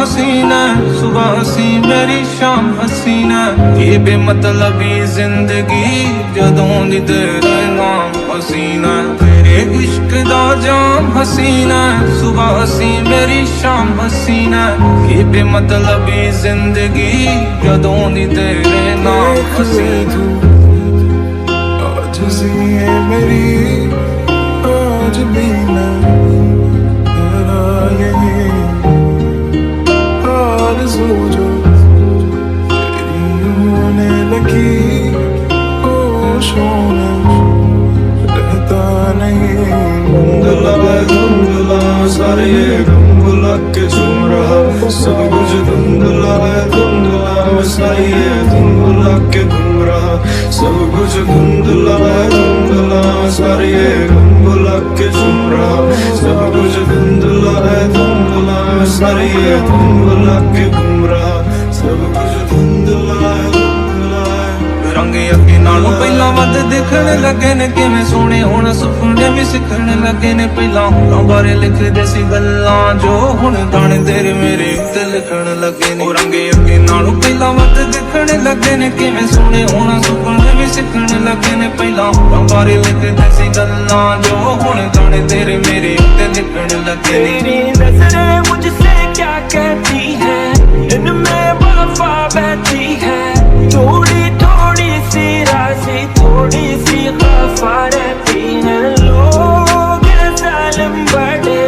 हसीना, सुबह हसी मेरी शाम हसीना। ये बेमतलबी जिंदगी जदों दी तेरे नाम हसीना। तेरे इश्क दा जाम हसीना, सुबह हसी मेरी शाम हसीना। ये बेमतलबी जिंदगी जदों दी तेरे नाम हसीना। आज जिए मेरी आज भी मैं तेरा यही आरज़ू जो तेरी होने लगी होशों में रहता नहीं। धुंधला सारे ये गम भुला के झूम रहा, सब कुछ धुंधला है धुंधला सारे ये धुन भुला के घूम रहा। सब कुछ धुंधला है धुंधला सारे ये गम भुला के झूम रहा। सब कुछ धुंधला है धुंधला सारे ये धुन भुला के घूम रहा। सब कुछ धुंधला है धुंधला है। रंग अगे नालों पहला वध दिखण लगे ने, किवें सोहणे हुण सुपने भी सिखण लगे ने। पहला होरां बारे लिखदे सी गल्लां जो हुण गाने तेरे मेरे उत्ते लिखण लगे ने। रंग अगे नालों पहला वध दिखण लगे ने, किवें सोहणे हुण सुपने भी सिखण लगे ने। पहला होरां बारे लिखदे सी गल्लां जो हुण गाने तेरे मेरे उत्ते लिखण लगे ने। तेरी नजरें मुझसे क्या कहती है, इनमें वफा बैठी है। थोड़ी थोड़ी सी राज़ी थोड़ी सी खफा रहती है। लोग जालिम बड़े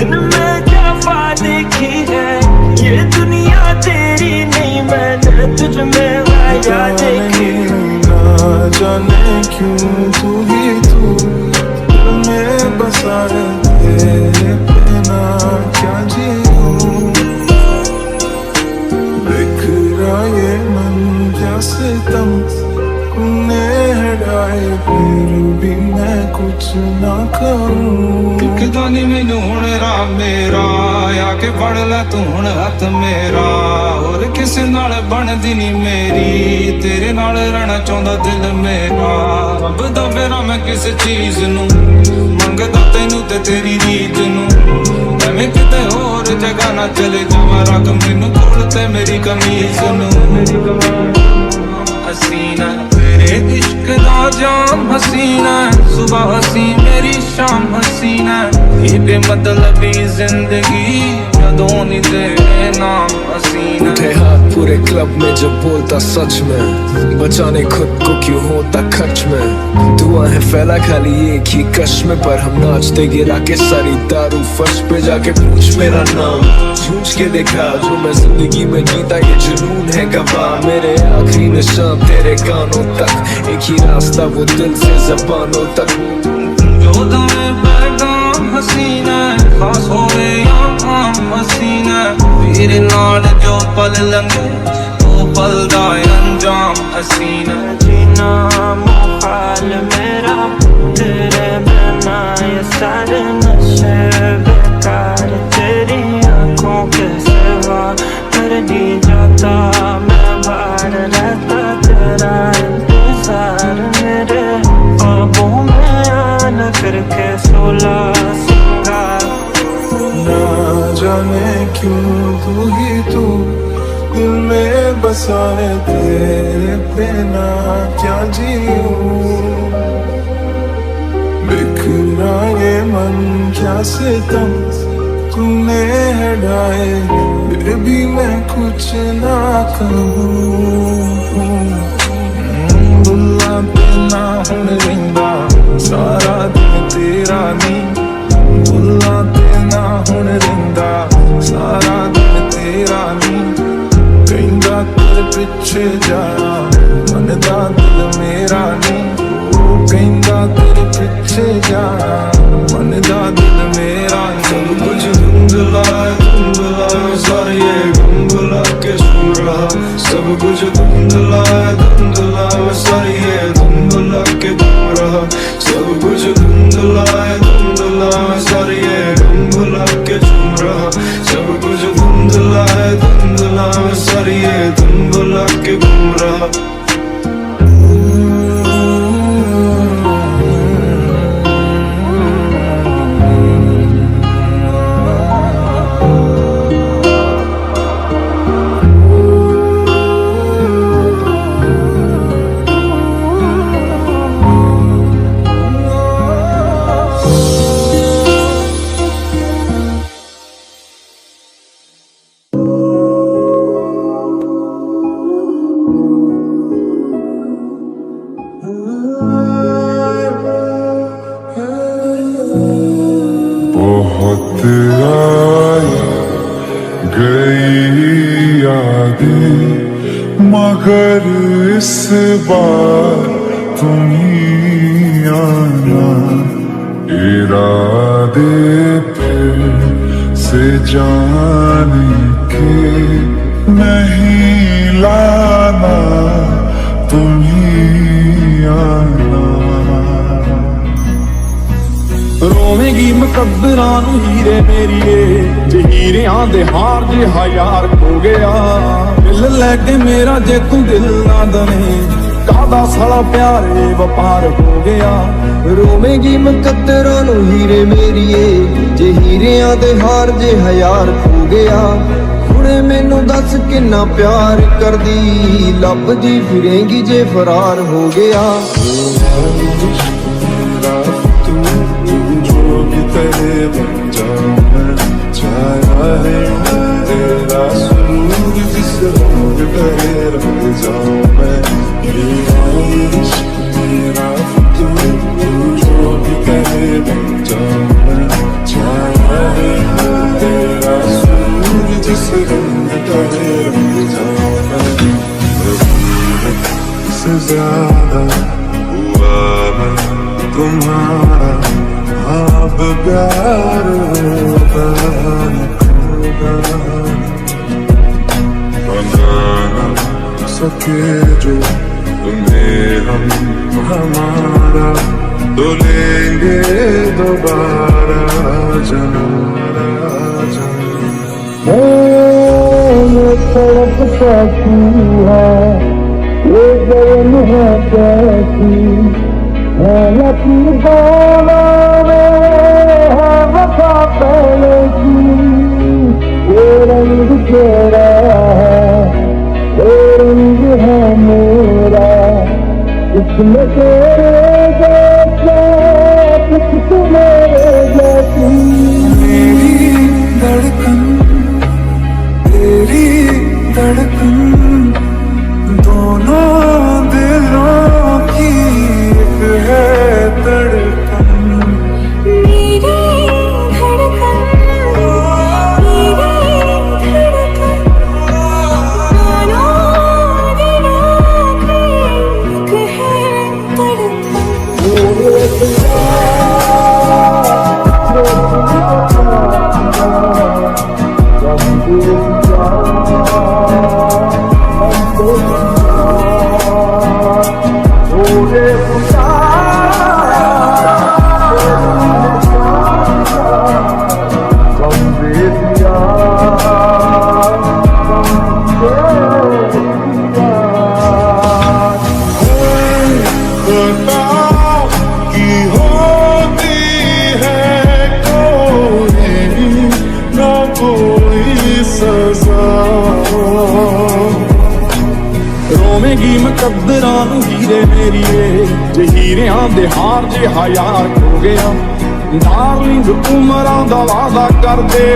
इनमें जफा देखी है। ये दुनिया तेरी नहीं मैंने तुझ में आया देखी। ना जाने क्यों तू ही तू दिल में बसा है, तेरे बिना क्या जीऊं। बिखरा ये मन क्या सितम तूने हटाए, फिर भी मैं कुछ ना करूं। दिखदा नी मैनू हुण राह मेरा, आके फड़ लै तू हुण हथ मेरा। होर किसे नाल बनदी नी मेरी, तेरे नाल रहना चाहुंदा दिल मेरा। रब्बदा फेरा मैं किस चीज नू, मंगदा तैनू ते तेरी रीत नू। एवें किते होर जगह ना चले जावां, रख मैनू कोल ते मेरी कमीज नू। हसीना तेरे इश्क दा जाम हसीना, सुबह हसी मेरी शाम हसीना। ये बेमतलबी जिंदगी जदों दी तेरे नाम हसीना। उठे हाथ पूरे क्लब में जब बोलता सच में, बचाने खुद को क्यों होता खर्च में। दुआ है फैला खाली एक ही कश में, पर हम नाचते गिरा के सारी दारू फर्श पे। जाके पूछ मेरा नाम, पूछ के देखा जो मैं जिंदगी में जीता ये जुनून है गवाह। मेरे आखिरी निशान तेरे कानों तक, एक ही रास्ता वो दिल से जबानों तक। जो दमे पैगाम हसीना, खास होवे या आम हसीना। तेरे नाल जो पल लंघे वो पल दा अंजाम हसीना। जीना मुहाल मेरा तेरे बिना, ये सारे नशे बेकार। तेरी आंखों के सिवा कर दी जाता मैं बाहर रहता। तेरा इंतजार मेरे ख्वाबों में आना करके 16 सिंगार। ना जाने क्यों तू ही तू दिल में बसा है, तेरे बिना क्या जीऊं। बिखरा ये मन क्या सितम तूने हटाए, फिर भी मैं कुछ ना कहूं। बुला तेना हुण रहिंदा सारा दिन तेरा नी। बुला तेना हुण रहिंदा सारा दिन तेरा नी। कहंदा तेरे पिछे जाया मनदा दिल मेरा नी। कहंदा तेरे पिछे जाया मनदा दिल मेरा नी। सब कुछ धुंधला है धुंधला सारे ये गम भुला के झूम रहा। सब कुछ धुंधला है धुंधला सारे ये धुन भुला के घूम रहा। सब कुछ धुंधला है धुंधला सारे ये गम भुला के झूम रहा। सब कुछ धुंधला है धुंधला सारे ये धुन भुला के घूम रहा। बार तुम ही आना, इरादे फिर से जाने के नहीं लाना, तुम ही आना। रोवेगी मुकद्दरां नूं हीरे मेरीए, जे हीरियां दे हार जिहा यार खो गया। दिल लैके मेरा जे तू दिल ना दने, कादा साला प्यारे वपार हो गया। रोवेगी मुकद्दरां नूं हीरे मेरीए, जे हीरियां दे हार जिहा यार खो गया। हुणे मैनू दस किन्ना प्यार करदी, लभदी फिरेंगी जे फरार हो गया। तेरे बन जाऊं मैं, छाया है तेरा सूरज जिस रंग तेरे रंग जाऊं मैं। मेरा इश्क मेरा फितूर, जो भी तेरे बन जाऊं मैं, छाया है तेरा सूरज जिस रंग तेरे रंग जाऊं मैं। से ज्यादा हुआ मैं तुम्हारा, अब प्यार बना न सके जो तुम्हें हम हमारा, तो लेंगे दोबारा जनारा जनारा। ये सड़क कैसी है, ये जन्म है कैसी है, लकीरों है वफा पहले की। ये रंग तेरा है, ये रंग है मेरा, इसमें तेरे जैसा कुछ मेरे जैसी। मेरी धड़कन तेरी धड़कन, दोनों दिलों की एक है धड़कन। मेरी धड़कन, मेरी धड़कन, दोनों दिलों की एक है धड़कन। रोवेगी मुकद्दरां नूं हीरे मेरीए, जे हीरियां दे हार जिहा यार खो गया। डार्लिंग उमरां दा वादा कर दे,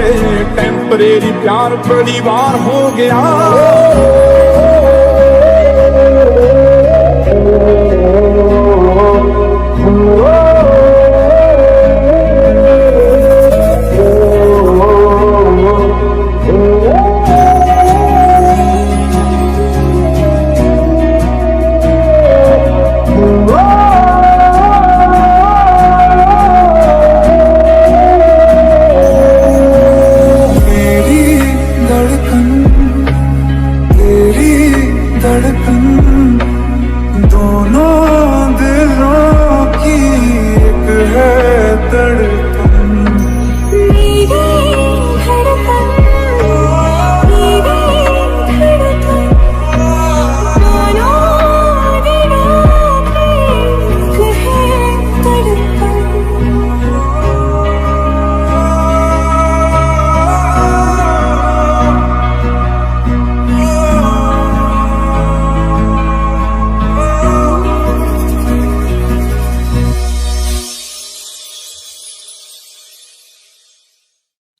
टेंपरेरी प्यार बड़ी बार हो गया।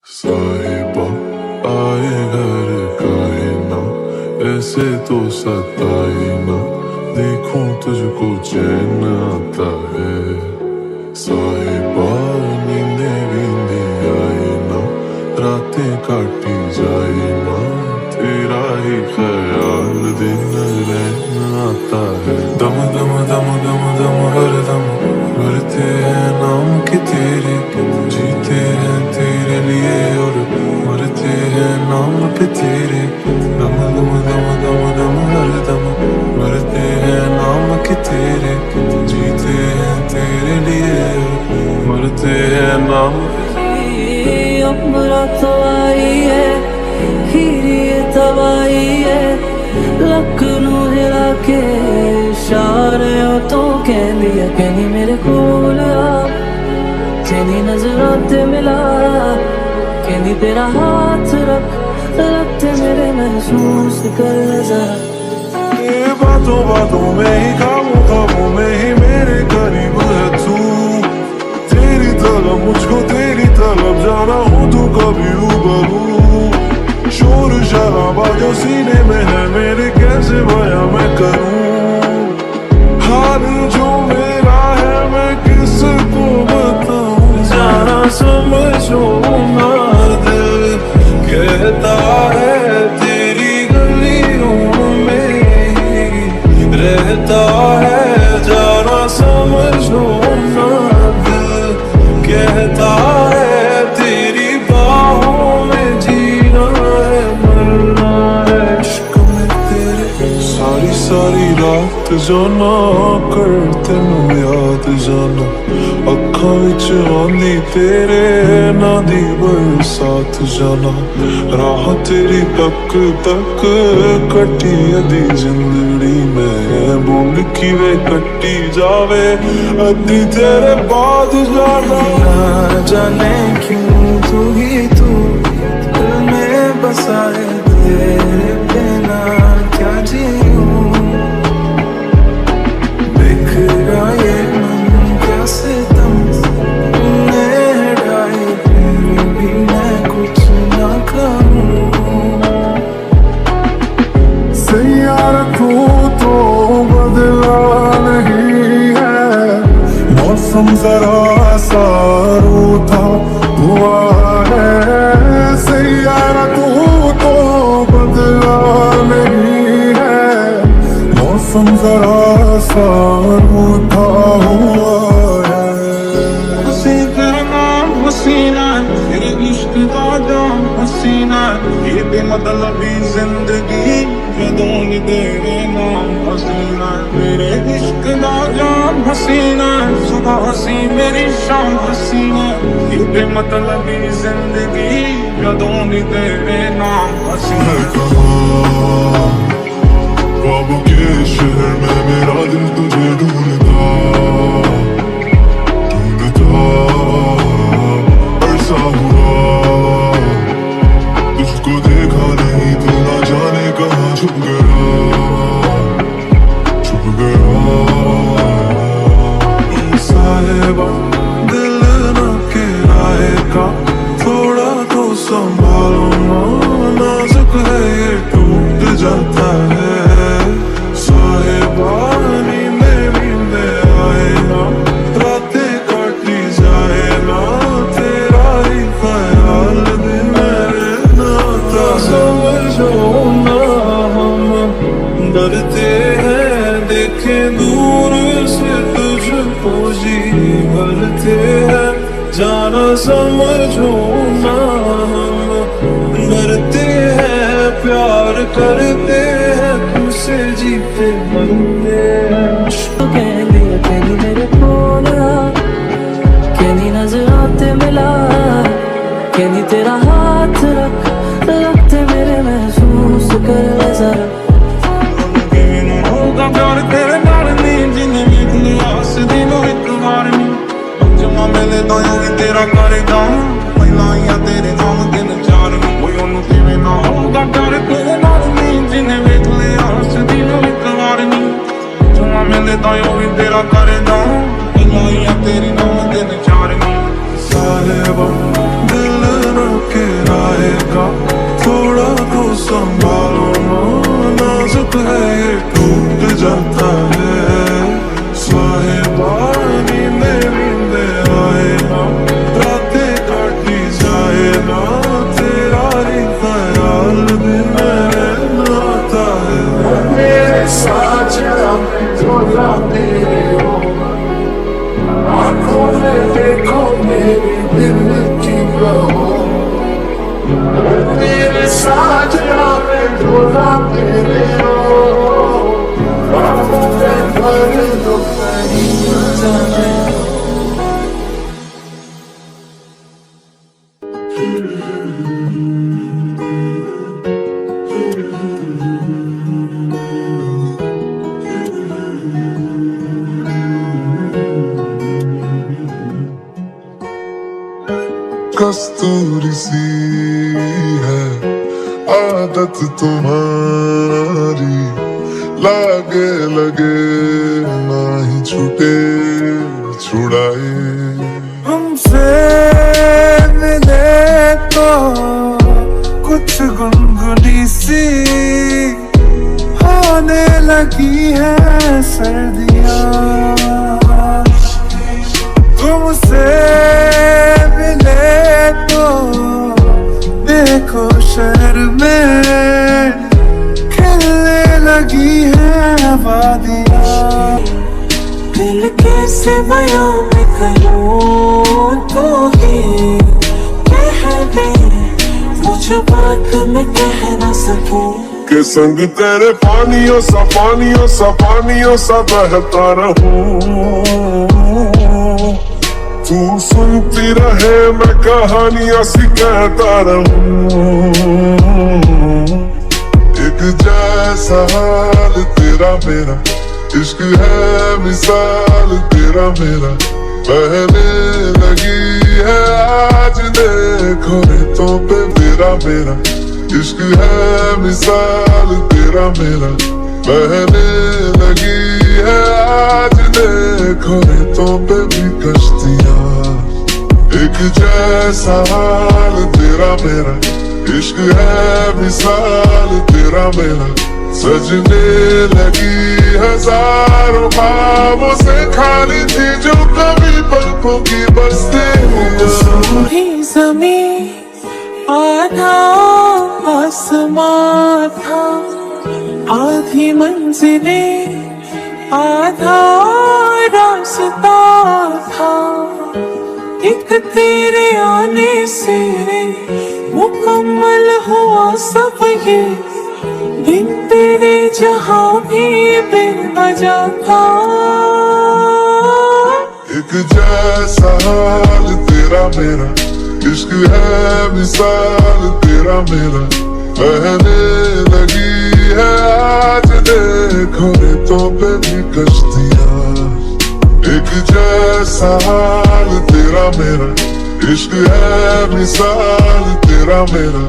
साहिबा आए घर काहे ना, ऐसे तो सताए ना, देखूं तुझको चैन आता है। साहिबा नींदे वींदे आए ना, रातें काटी जाए ना, तेरा ही ख्याल दिन रहना। आता है। दम दम दम दम दम हर दम भरते हैं नाम के तेरे, जीते हैं तेरे लिए और मरते हैं नाम पे तेरे। दम दम दम दम दम हर दम भरते हैं नाम के तेरे, जीते हैं तेरे लिए और मरते हैं नाम उम्र तो आई है, हीरी तबाही है, लक नू हिला के इशारे तो कहनी है, कहनी मेरे कोल आ, कहनी नजरों ते मिला, कहनी तेरा हाथ रख रख ते मेरे महसूस कर जरा। ये बातों बातों में ही ख्वाबों ख्वाबों में ही मेरे करीब है तू, तेरी तलब मुझको तेरी तलब जाना हूँ तू कभी रूबरू। शोर शराबा जो सीने में है मेरे कैसे बयां मैं करूँ, हाल जो मेरा है मैं किसको बताऊँ। जाना समझो ना दिल कहता है तेरी गलियों में ही रहता है, जाना समझो ना दिल कहता है तेरी बाहों में जीना है मरना है इश्क में तेरे। सारी सारी रात जाना कर तेनू याद जाना, अखां विच आंदी तेरे ना दी बरसात जाना, राह तेरी तक तक कटी अधी जिंदड़ी में, बूंद किवे कटी जावे अधी तेरे बाद जाना। ना जाने क्यों तू ही तू दिल में बसा है, तेरे बिना क्या जीऊं। बिखरा ये मन क्या सितम तूने हटाए, फिर भी मैं कुछ ना कहूँ। सैयारा तू तो बदला नहीं है, मौसम जरा सा रूठा हुआ है। सैयारा तू तो बदला नहीं है, मौसम जरा सा रूठा हुआ है। हसी तेरा नाम हसीना, तेरे इश्क का जाम हसीना, ये बेमतलबी जिंदगी कदों नी तेरे नाम हसीना। तेरे इश्क का जाम हसीना, सुबह हसी मेरी शाम हसीना, ये बेमतलबी जिंदगी कदों नी तेरे नाम हसीना। ख्वाबों के शहर में मेरा दिल तुझे ढूंढता ढूंढता अरसा हुआ, तुझको देखा नहीं तू ना जाने कहाँ छुप गया छुप गया। साहिबा दिल न किराएगा, थोड़ा तो संभालो ना, नाजुक है ये टूट जाता है। साहिबा नींदे नींदे आए ना, रातें काटी जाए ना, तेरा ही ख्याल दिन में नाता। समझो ना हम डरते हैं देखे दूर से तुझको, जी भरते हैं जाना समझो ना हम डरते हैं, प्यार करते हैं तुझसे जीते मरते हैं। तो कहनी है, कहनी मेरे कोल आ, कहनी नजरों ते मिला, कहनी तेरा हाथ रख रख ते मेरे महसूस कर जरा। होगा प्यार तेरे नाल नी, जिन्हें वेख लिया उस दिन एक बार नी, जमा मिले तो यूं ही तेरा करेगा, पहला या तेरे नाम दिन चार नी, कोई ओनू किवें ना होगा प्यार तेरे नाल नी, जिन्हें वेख लिया उस दिन एक बार नी, जमा मिले तो यूं ही तेरा करेगा, पहला या तेरे नाम दिन चार नी। साहिबा दिल न किराएगा, थोड़ा तो संभालो ना, नाजुक है ये टूट जाता है। साहिबा नींदे नींदे आए ना, रातें काटी जाए ना, तेरा ही ख्याल दिन में नाता है। मेरे साथ रोजा तेरे हो, आंखों में देखो मेरी दिल की कहो, तेरे साजना में रोजा तेरे हो, बाहों में भर दो कहीं जाने। कस्तूरी सी है आदत तुम्हारी, लागे लगे ना ही छूटे छुड़ाए। हमसे मिले तो कुछ गुनगुनी सी होने लगी है सर्दियाँ, तुमसे मिले तो देखो शहर में खिलने लगी है वादियाँ। दिल कैसे बयां मैं करूं, तो ही कह दे कुछ बात मैं कह ना सकूं। के संग तेरे पानियों सा बहता रहूं, तू सुनती रहे मैं कहानियां सी कहता रहूं। एक जैसा हाल तेरा मेरा, इश्क है मिसाल तेरा मेरा, बहने लगी है आज देखो रेतों पे तेरा मेरा। इश्क है मिसाल तेरा मेरा, बहने लगी है आज देखो रेतों पे भी कश्तियाँ। एक जैसा हाल तेरा मेरा, इश्क है मिसाल तेरा मेरा, सजने लगी हजारों ख्वाबों से खाली थी जो कभी पलकों की बस्ती। ही ज़मीं आधा आसमां था, आधी मंजिलें आधा रास्ता था, एक तेरे आने से मुकम्मल हुआ सब ये, दिन तेरे जहां भी बेवजह था। एक जैसा हाल तेरा मेरा, इश्क है मिसाल तेरा मेरा, बहने लगी है आज देखो रेतों पे भी कश्तियाँ। एक जैसा हाल तेरा मेरा, इश्क है मिसाल तेरा मेरा,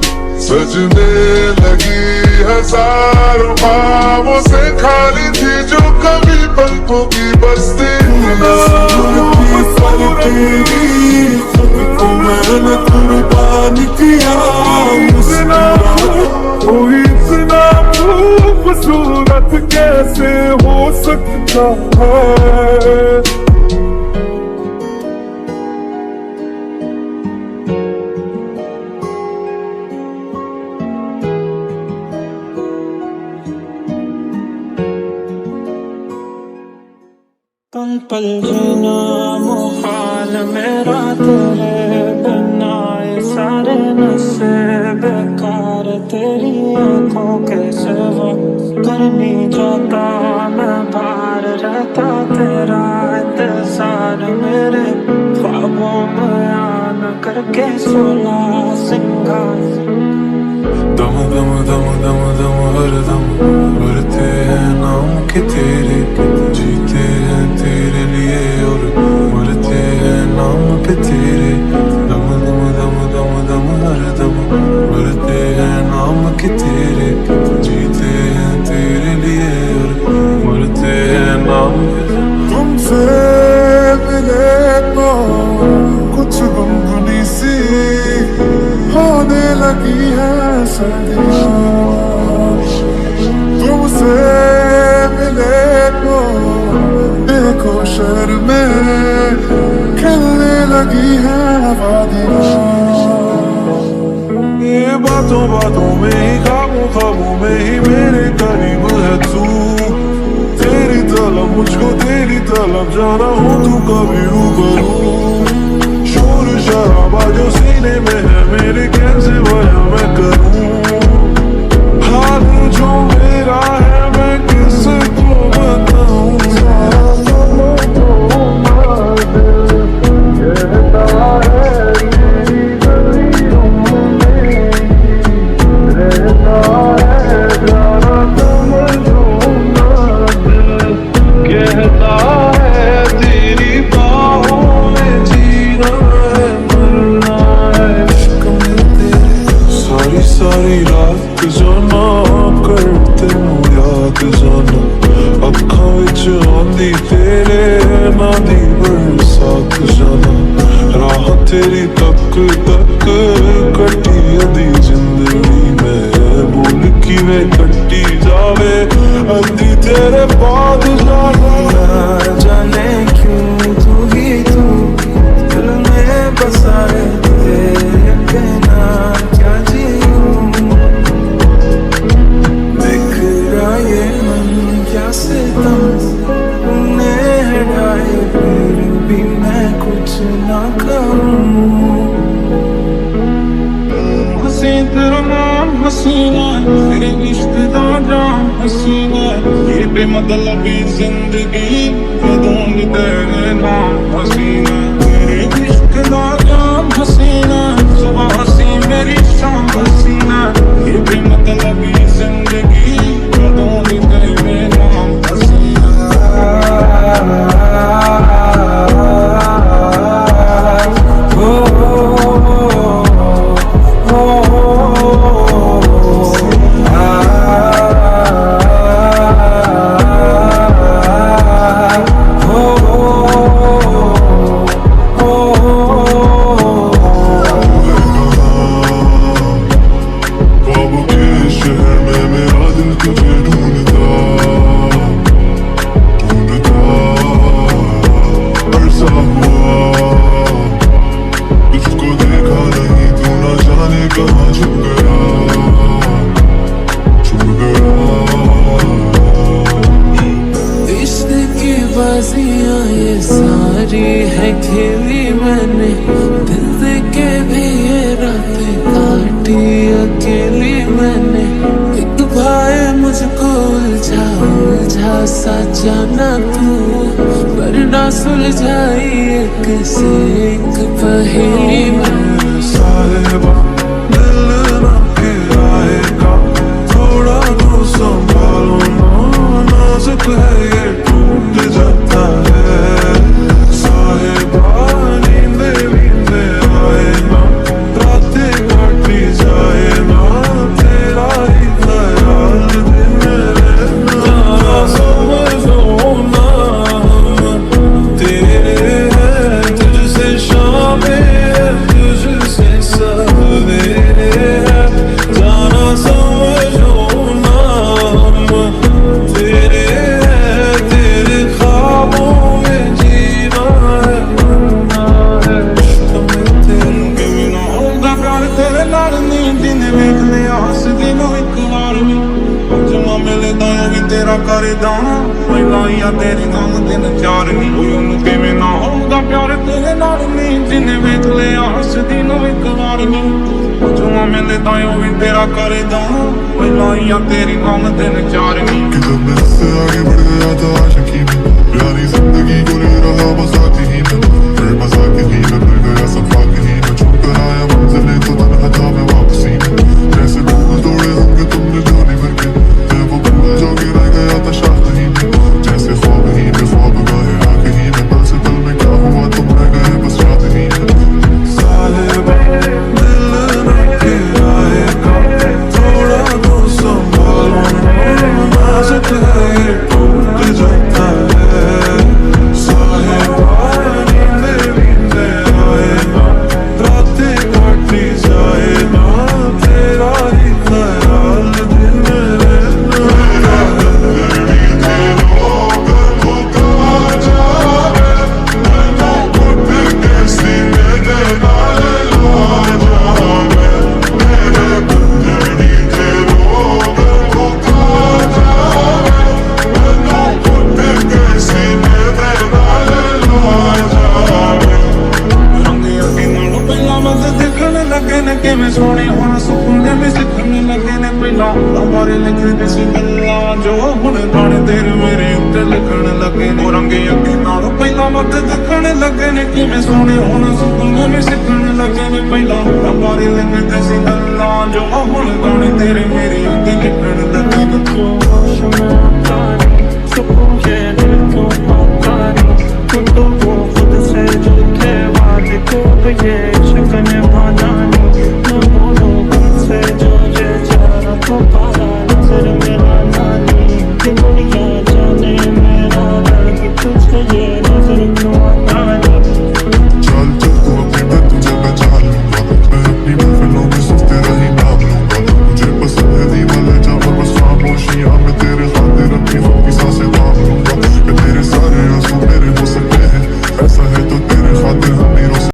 सजने लगी हजारों ख्वाबों से खाली थी जो कभी पलकों की बस्ती। खुद को मैंने कुर्बान किया, कोई इतना खूबसूरत कैसे हो सकता है। पल पल जीना मुहाल मेरा तेरे बिना, ये सारे नशे बेकार तेरी आंखों के सिवा, कर नहीं जाता मैं बाहर रहता तेरा इंतजार, मेरे ख्वाबों में आना करके सोला सिंगार। दम दम दम दम दम हर दम भरते हैं नाम के तेरे, जीते हैं तेरे लिए और मरते हैं नाम पे तेरे। दम दम दम दम दम हर दम भरते हैं नाम के तेरे, जीते हैं तेरे लिए और मरते हैं नाम पे तेरे। तुमसे मिले तो कुछ गुनगुनी सी होने लगी है सर्दियाँ, तुमसे मिले तो देखो शहर में खिलने लगी है वादियाँ। ये बातों बातों में ही ख्वाबों ख्वाबों में ही मेरे करीब है तू, तेरी तरह तलब मुझको तेरी तलब जाना हो तू कभी रूबरू शोर शराबा जो सीने में है मेरे कैसे बयां मैं करूं हाल जो मेरा है मैं किसको बताऊं सारी रात जाना करते याद जाना अखां विच आंदी तेरे ना दी बरसात जाना राह तेरी तक तक कटी अधी जिंदगी में भूल की वे कटी जावे अधी तेरे बाद जाना ना जाने क्यों तू ही तू दिल में बसा है तेरे बिना क्या जीऊं देख रहा ये मन क्या सितम तूने हटाए फिर भी मैं कुछ ना करूं हसी तेरा नाम हसीना तेरे इश्क दा जाम हसीना ये बेमतलबी जिंदगी कदों नी तेरे नाम हसीना तेरे इश्क दा जाम हसीना सुबह हसी मेरी शाम हसीना ये बेमतलबी जिंदगी कदों नी तेरे नाम हसीना बाजियां ये सारी है खेली मैंने दिल दे के भी ये रातें काटी अकेली मैंने एक भाई मुझको उलझा उलझा सा जाना तू वरना सुलझाई एक से एक पहेली मैंने साहिबा दिल ना गिराएगा थोड़ा तो संभालो ना नाजुक है ये टूट जाता है साहिबा नींदे नींदे आए ना रातें काटी जाए ना तेरा ही ख्याल दिन रहना समझो ना तेरे हैं तुझसे शामें तुझसे सवेरे है जाना समझो ना तेरे हैं तेरे ख्वाबों में जीना है मरना है तुम्हें तेरे के बिना होगा प्यार तेरे नाल नी दिन वेख लिया हस दिनों एक बार भी जमा मिले दाया भी तेरा करदा पहला या तेरे नाम दिन चार नी ओनू किवें ना होगा प्यार तेरे नाल नी दिन वेख लिया हस दिनों एक बार भी जमा मिले दाया भी तेरा करदा पहला या तेरे नाम दिन चार नी कि जब मैं इससे आगे बढ़ गया था आशिकी में प्यारी जिंदगी को ले रहा मजाक ही में फिर मजाक ही में मिल गया सफाक ही में छोड़ कर आया मंजिलें तो तन्हा था मैं वापसी में जैसे फूल तोड़े होंगे तुमने झोली भर के मैं वो फूल जो कि रह गया था शाख ही में जैसे ख्वाब ही में ख्वाब गाहे आँख ही में पल से पल में क्या हुआ तुम रह गए बस याद ही में साहिबा दिल ना गिराएगा थोड़ा तो संभालो ना नाजुक है ये टूट जाता है ਲੱਗੇ ਨੇ ਕਿਵੇਂ ਸੋਹਣੇ ਹੁਣ ਸੁਪਨੇ ਵੀ ਸਿੱਖਣ ਲੱਗੇ ਨੇ ਪਹਿਲਾਂ ਹੋਣਾ ਬਾਰੇ ਲੱਗਦੇ ਸੀ ਗੱਲਾਂ ਜੋ ਹੁਣ ਗਾਣੇ ਤੇਰੇ ਮੇਰੇ ਅੱਗੇ ਲਿਖਣ ਲੱਗੇ ਨੇ